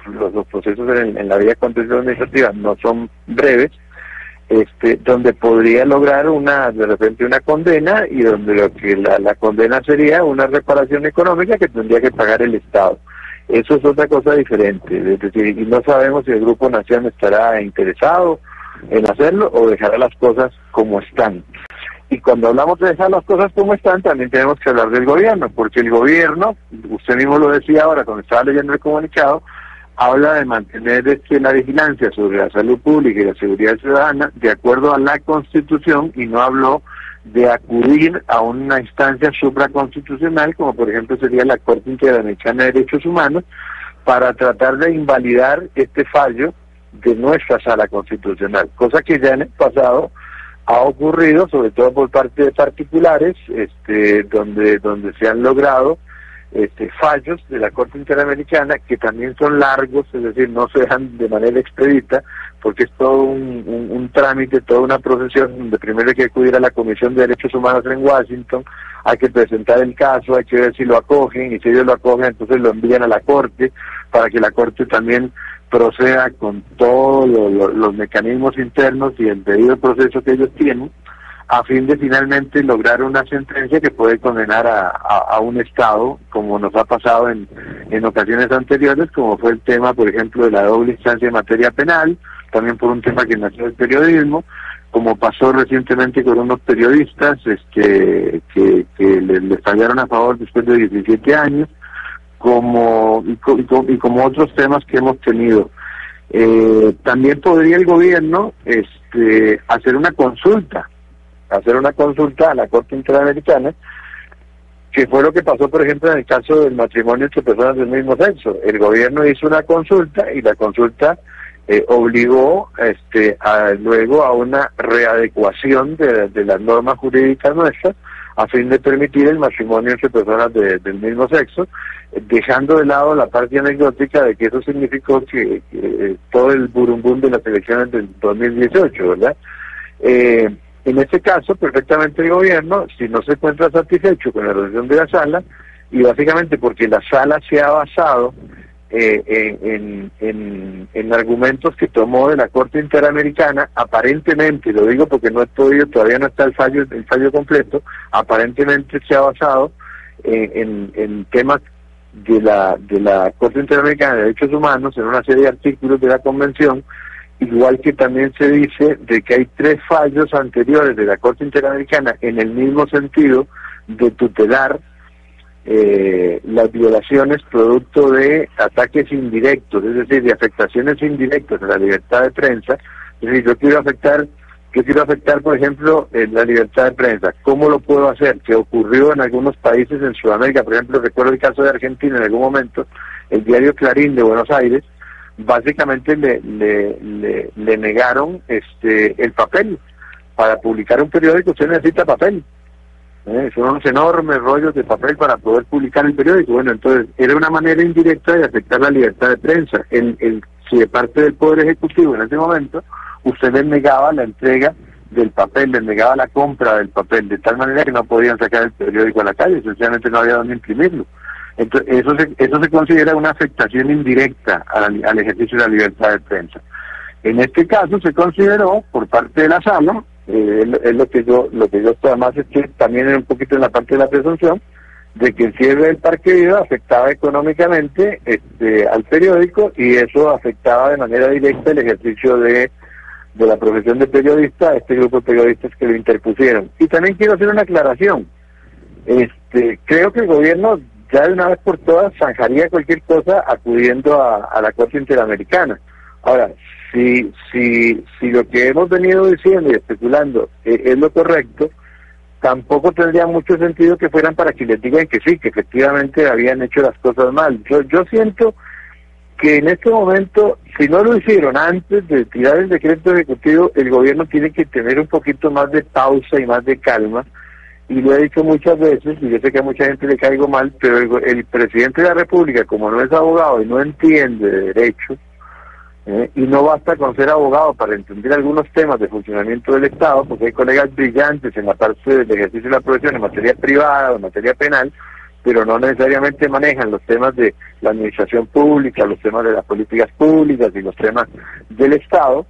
procesos en la vía contenciosa administrativa no son breves, donde podría lograr de repente una condena, y donde lo que la condena sería una reparación económica que tendría que pagar el Estado. Eso es otra cosa diferente, es decir, y no sabemos si el Grupo Nación estará interesado en hacerlo o dejará las cosas como están. Y cuando hablamos de dejar las cosas como están, también tenemos que hablar del gobierno, porque el gobierno, usted mismo lo decía ahora cuando estaba leyendo el comunicado, habla de mantener la vigilancia sobre la salud pública y la seguridad ciudadana de acuerdo a la Constitución, y no habló de acudir a una instancia supraconstitucional, como por ejemplo sería la Corte Interamericana de Derechos Humanos, para tratar de invalidar este fallo de nuestra sala constitucional, cosa que ya en el pasado ha ocurrido, sobre todo por parte de particulares, donde se han logrado fallos de la Corte Interamericana que también son largos, es decir, no se dejan de manera expedita, porque es todo un trámite, toda una procesión donde primero hay que acudir a la Comisión de Derechos Humanos en Washington, hay que presentar el caso, hay que ver si lo acogen, y si ellos lo acogen, entonces lo envían a la Corte, para que la Corte también proceda con todos los mecanismos internos y el debido proceso que ellos tienen, a fin de finalmente lograr una sentencia que puede condenar a un Estado, como nos ha pasado en ocasiones anteriores, como fue el tema, por ejemplo, de la doble instancia en materia penal, también por un tema que nació del periodismo, como pasó recientemente con unos periodistas que les fallaron a favor después de 17 años, y como otros temas que hemos tenido. También podría el gobierno hacer una consulta a la Corte Interamericana, que fue lo que pasó, por ejemplo, en el caso del matrimonio entre personas del mismo sexo. El gobierno hizo una consulta, y la consulta obligó luego a una readecuación de las normas jurídicas nuestras, a fin de permitir el matrimonio entre personas del mismo sexo, dejando de lado la parte anecdótica de que eso significó que todo el burumbum de las elecciones del 2018, ¿verdad? En este caso, perfectamente el gobierno, si no se encuentra satisfecho con la resolución de la sala, y básicamente porque la sala se ha basado en argumentos que tomó de la Corte Interamericana, aparentemente, lo digo porque no he podido, todavía no está el fallo completo, aparentemente se ha basado en temas de la Corte Interamericana de Derechos Humanos, en una serie de artículos de la Convención, igual que también se dice de que hay 3 fallos anteriores de la Corte Interamericana en el mismo sentido de tutelar las violaciones producto de ataques indirectos, es decir, de afectaciones indirectas a la libertad de prensa. Es decir, yo quiero afectar, por ejemplo, la libertad de prensa. ¿Cómo lo puedo hacer? Que ocurrió en algunos países en Sudamérica, por ejemplo, recuerdo el caso de Argentina en algún momento, el diario Clarín de Buenos Aires, básicamente le negaron el papel. Para publicar un periódico usted necesita papel. Son unos enormes rollos de papel para poder publicar el periódico. Bueno, entonces era una manera indirecta de afectar la libertad de prensa. Si de parte del Poder Ejecutivo en ese momento usted le negaba la entrega del papel, les negaba la compra del papel, de tal manera que no podían sacar el periódico a la calle, sencillamente no había dónde imprimirlo. Entonces, eso se considera una afectación indirecta al ejercicio de la libertad de prensa. En este caso se consideró por parte de la sala, es lo que yo además es que también es un poquito en la parte de la presunción, de que el cierre del Parque Viva afectaba económicamente al periódico, y eso afectaba de manera directa el ejercicio de la profesión de periodista a este grupo de periodistas que lo interpusieron. Y también quiero hacer una aclaración. Creo que el gobierno ya de una vez por todas zanjaría cualquier cosa acudiendo a la Corte Interamericana. Ahora, si lo que hemos venido diciendo y especulando es lo correcto, tampoco tendría mucho sentido que fueran para que les digan que sí, que efectivamente habían hecho las cosas mal. Yo siento que en este momento, si no lo hicieron antes de tirar el decreto ejecutivo, el gobierno tiene que tener un poquito más de pausa y más de calma, y lo he dicho muchas veces, y yo sé que a mucha gente le caigo mal, pero el presidente de la República, como no es abogado y no entiende de derecho, y no basta con ser abogado para entender algunos temas de funcionamiento del Estado, porque hay colegas brillantes en la parte del ejercicio de la profesión en materia privada o en materia penal, pero no necesariamente manejan los temas de la administración pública, los temas de las políticas públicas y los temas del Estado,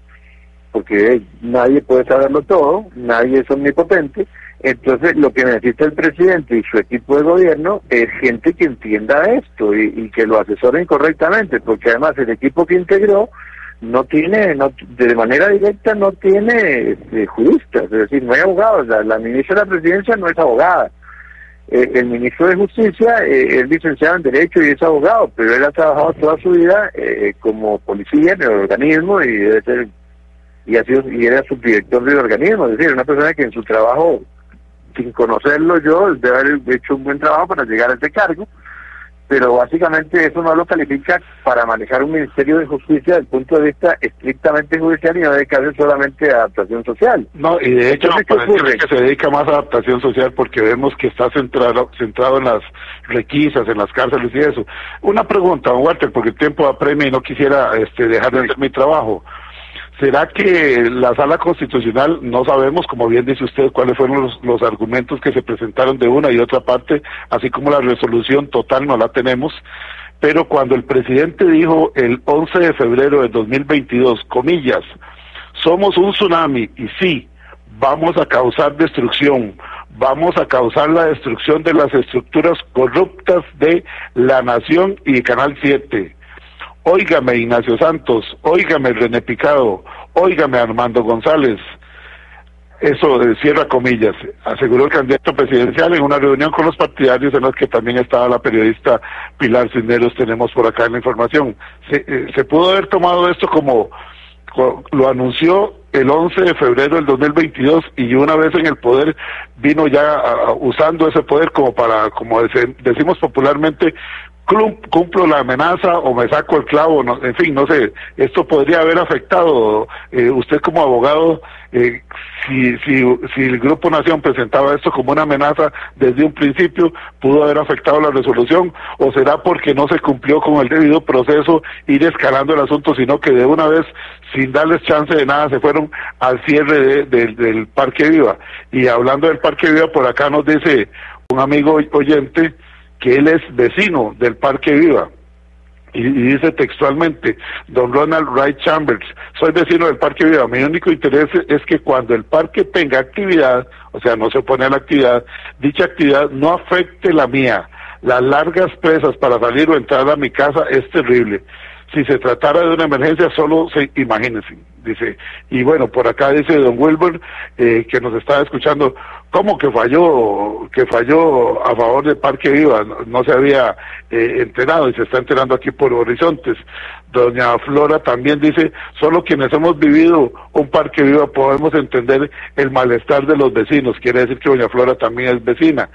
porque nadie puede saberlo todo, nadie es omnipotente. Entonces lo que necesita el presidente y su equipo de gobierno es gente que entienda esto y que lo asesoren correctamente, porque además el equipo que integró de manera directa no tiene juristas, es decir, no hay abogados. La ministra de la Presidencia no es abogada, el ministro de Justicia es licenciado en Derecho y es abogado, pero él ha trabajado toda su vida como policía en el organismo y era subdirector del organismo, es decir, una persona que en su trabajo, sin conocerlo yo, debe haber hecho un buen trabajo para llegar a ese cargo, pero básicamente eso no lo califica para manejar un Ministerio de Justicia desde el punto de vista estrictamente judicial y no dedicarse solamente a adaptación social. No, y de hecho parece que se dedica más a adaptación social, porque vemos que está centrado en las requisas, en las cárceles y eso. Una pregunta, don Walter, porque el tiempo apremia y no quisiera dejar de hacer mi trabajo. ¿Será que la Sala Constitucional, no sabemos, como bien dice usted, cuáles fueron los argumentos que se presentaron de una y otra parte, así como la resolución total no la tenemos, pero cuando el presidente dijo el 11 de febrero de 2022, comillas, somos un tsunami y sí, vamos a causar destrucción, vamos a causar la destrucción de las estructuras corruptas de La Nación y Canal 7, óigame Ignacio Santos, óigame René Picado, óigame Armando González. Eso cierra comillas, aseguró el candidato presidencial en una reunión con los partidarios en los que también estaba la periodista Pilar Cisneros, tenemos por acá en la información. Se pudo haber tomado esto como lo anunció el 11 de febrero del 2022 y una vez en el poder vino ya usando ese poder como decimos popularmente, cumplo la amenaza o me saco el clavo, no, en fin, no sé, esto podría haber afectado, usted como abogado, si el Grupo Nación presentaba esto como una amenaza desde un principio, pudo haber afectado la resolución, o será porque no se cumplió con el debido proceso ir escalando el asunto, sino que de una vez, sin darles chance de nada, se fueron al cierre del Parque Viva. Y hablando del Parque Viva, por acá nos dice un amigo oyente que él es vecino del Parque Viva, y dice textualmente, don Ronald Wright Chambers, soy vecino del Parque Viva, mi único interés es que cuando el parque tenga actividad, o sea, no se opone a la actividad, dicha actividad no afecte la mía, las largas presas para salir o entrar a mi casa es terrible. Si se tratara de una emergencia, imagínense, dice. Y bueno, por acá dice don Wilbur, que nos está escuchando, ¿cómo que falló a favor del Parque Viva? No se había enterado y se está enterando aquí por Horizontes. Doña Flora también dice, solo quienes hemos vivido un Parque Viva podemos entender el malestar de los vecinos. Quiere decir que doña Flora también es vecina.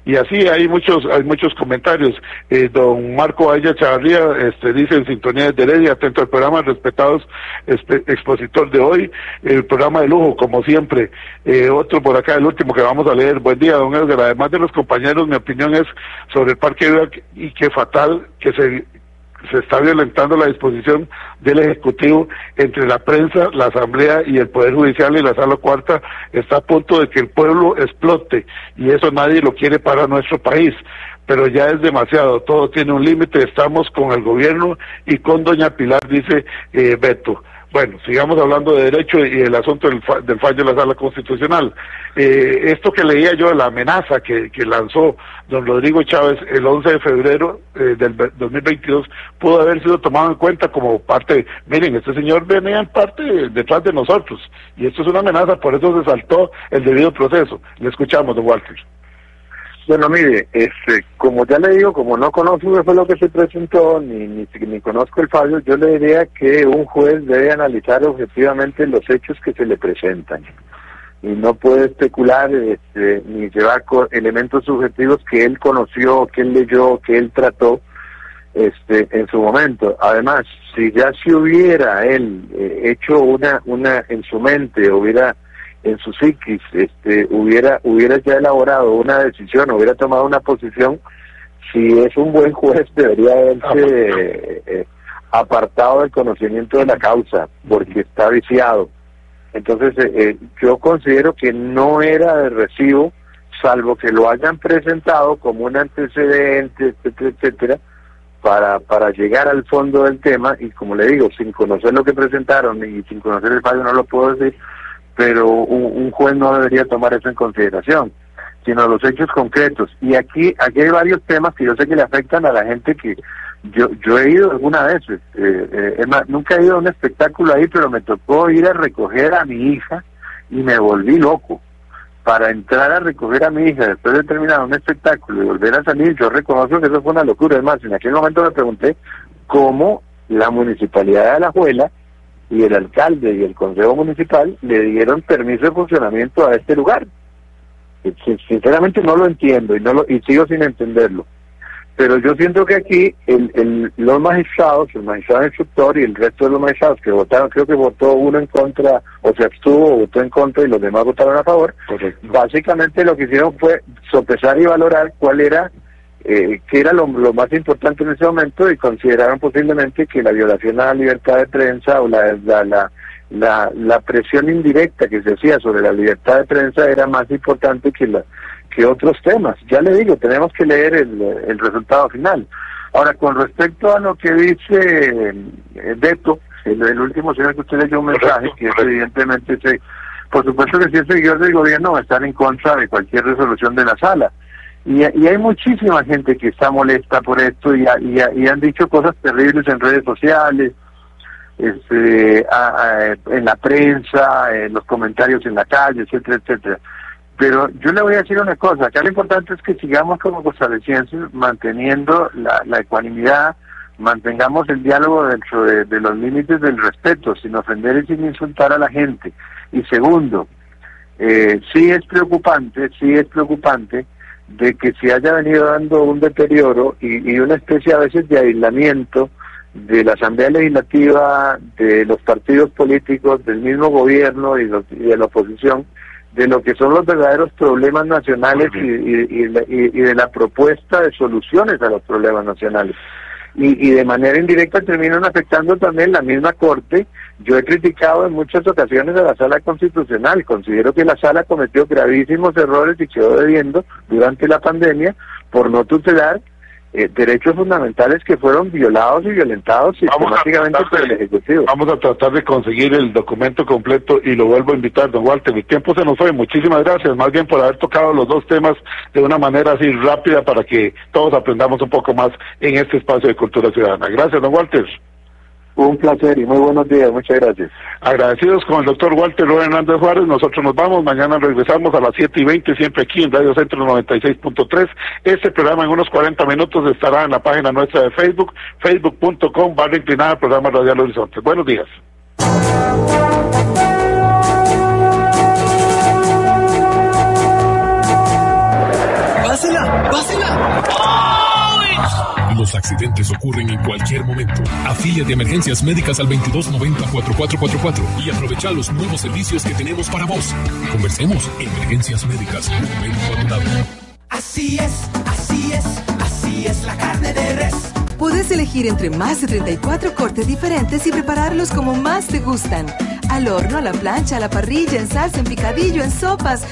Y así hay muchos comentarios. Don Marco Aya Chavarría dice, en sintonía de Heredia, atento al programa, respetados expositor de hoy, el programa de lujo, como siempre. Otro por acá, el último que vamos a leer. Buen día, don Edgar. Además de los compañeros, mi opinión es sobre el Parque Viva, y qué fatal que se está violentando la disposición del Ejecutivo entre la prensa, la Asamblea y el Poder Judicial, y la Sala Cuarta está a punto de que el pueblo explote, y eso nadie lo quiere para nuestro país. Pero ya es demasiado, todo tiene un límite, estamos con el gobierno y con doña Pilar, dice Beto. Bueno, sigamos hablando de derecho y el asunto del fallo de la Sala Constitucional. Esto que leía yo, la amenaza que lanzó don Rodrigo Chávez el 11 de febrero del 2022, pudo haber sido tomado en cuenta como parte, miren, este señor venía en parte detrás de nosotros, y esto es una amenaza, por eso se saltó el debido proceso. Le escuchamos, don Walter. Bueno, mire, como ya le digo, como no conozco qué fue lo que se presentó, ni conozco el fallo, yo le diría que un juez debe analizar objetivamente los hechos que se le presentan, y no puede especular ni llevar elementos subjetivos que él conoció, que él leyó, que él trató en su momento. Además, si ya se hubiera él hecho una en su mente, en su psiquis, hubiera ya elaborado una decisión, hubiera tomado una posición, si es un buen juez debería haberse apartado del conocimiento de la causa, porque está viciado. Entonces yo considero que no era de recibo, salvo que lo hayan presentado como un antecedente, etcétera, etcétera, para llegar al fondo del tema, y como le digo, sin conocer lo que presentaron y sin conocer el fallo no lo puedo decir, pero un juez no debería tomar eso en consideración, sino los hechos concretos. Y aquí hay varios temas que yo sé que le afectan a la gente, que yo he ido alguna vez, nunca he ido a un espectáculo ahí, pero me tocó ir a recoger a mi hija y me volví loco. Para entrar a recoger a mi hija después de terminar un espectáculo y volver a salir, yo reconozco que eso fue una locura. Es más, en aquel momento me pregunté cómo la Municipalidad de Alajuela y el alcalde y el Consejo Municipal le dieron permiso de funcionamiento a este lugar. Sinceramente no lo entiendo y sigo sin entenderlo. Pero yo siento que aquí los magistrados, el magistrado instructor y el resto de los magistrados que votaron, creo que votó uno en contra, o se abstuvo o votó en contra, y los demás votaron a favor. Correcto. Básicamente lo que hicieron fue sopesar y valorar cuál era qué era lo más importante en ese momento, y consideraron posiblemente que la violación a la libertad de prensa o la presión indirecta que se hacía sobre la libertad de prensa era más importante que otros temas. Ya le digo, tenemos que leer el resultado final. Ahora, con respecto a lo que dice Beto, el último señor que usted leyó un mensaje, que es evidentemente, por supuesto que si es seguidor del gobierno va a estar en contra de cualquier resolución de la sala. Y hay muchísima gente que está molesta por esto y han dicho cosas terribles en redes sociales, en la prensa, en los comentarios en la calle, etcétera, etcétera. Pero yo le voy a decir una cosa, acá lo importante es que sigamos como costarricenses manteniendo la ecuanimidad, mantengamos el diálogo dentro de los límites del respeto, sin ofender y sin insultar a la gente. Y segundo, sí es preocupante de que se haya venido dando un deterioro y una especie a veces de aislamiento de la Asamblea Legislativa, de los partidos políticos, del mismo gobierno y de la oposición, de lo que son los verdaderos problemas nacionales y de la propuesta de soluciones a los problemas nacionales. Y de manera indirecta terminan afectando también la misma Corte. Yo he criticado en muchas ocasiones a la Sala Constitucional, considero que la Sala cometió gravísimos errores y quedó debiendo durante la pandemia por no tutelar derechos fundamentales que fueron violados y violentados sistemáticamente por el Ejecutivo. Vamos a tratar de conseguir el documento completo y lo vuelvo a invitar, don Walter. Mi tiempo se nos fue, muchísimas gracias, más bien por haber tocado los dos temas de una manera así rápida para que todos aprendamos un poco más en este espacio de cultura ciudadana. Gracias, don Walter. Un placer y muy buenos días, muchas gracias. Agradecidos con el doctor Walter Rubén Hernández Juárez. Nosotros nos vamos, mañana regresamos a las 7:20, siempre aquí en Radio Centro 96.3. Este programa en unos 40 minutos estará en la página nuestra de Facebook, facebook.com/inclinada programa Radial Horizontes. Buenos días. ¡Pásela! Los accidentes ocurren en cualquier momento. Afíliate a Emergencias Médicas al 2290-4444 y aprovecha los nuevos servicios que tenemos para vos. Conversemos. Emergencias Médicas, momento acordado. Así es la carne de res. Puedes elegir entre más de 34 cortes diferentes y prepararlos como más te gustan. Al horno, a la plancha, a la parrilla, en salsa, en picadillo, en sopas.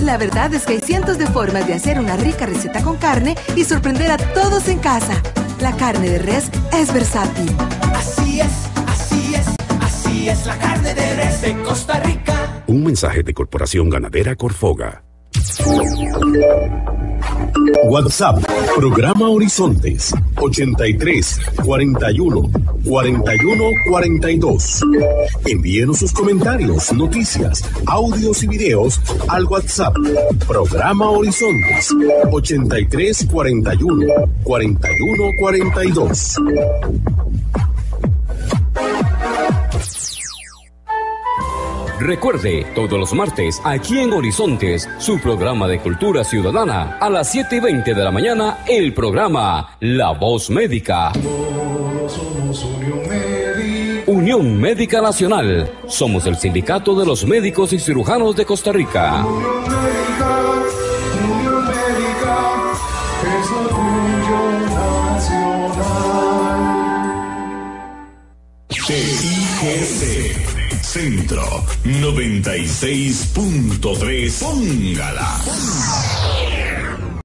La verdad es que hay cientos de formas de hacer una rica receta con carne y sorprender a todos en casa. La carne de res es versátil. Así es, así es, así es la carne de res de Costa Rica. Un mensaje de Corporación Ganadera Corfoga. WhatsApp, programa Horizontes, 83 41 41 42. Envíenos sus comentarios, noticias, audios y videos al WhatsApp, programa Horizontes, 83 41 41 42. Recuerde, todos los martes, aquí en Horizontes, su programa de cultura ciudadana, a las 7:20 de la mañana, el programa La Voz Médica. Somos Unión Médica. Unión Médica Nacional. Somos el sindicato de los médicos y cirujanos de Costa Rica. Unión Médica es orgullo nacional. TIGC Centro 96.3. Póngala.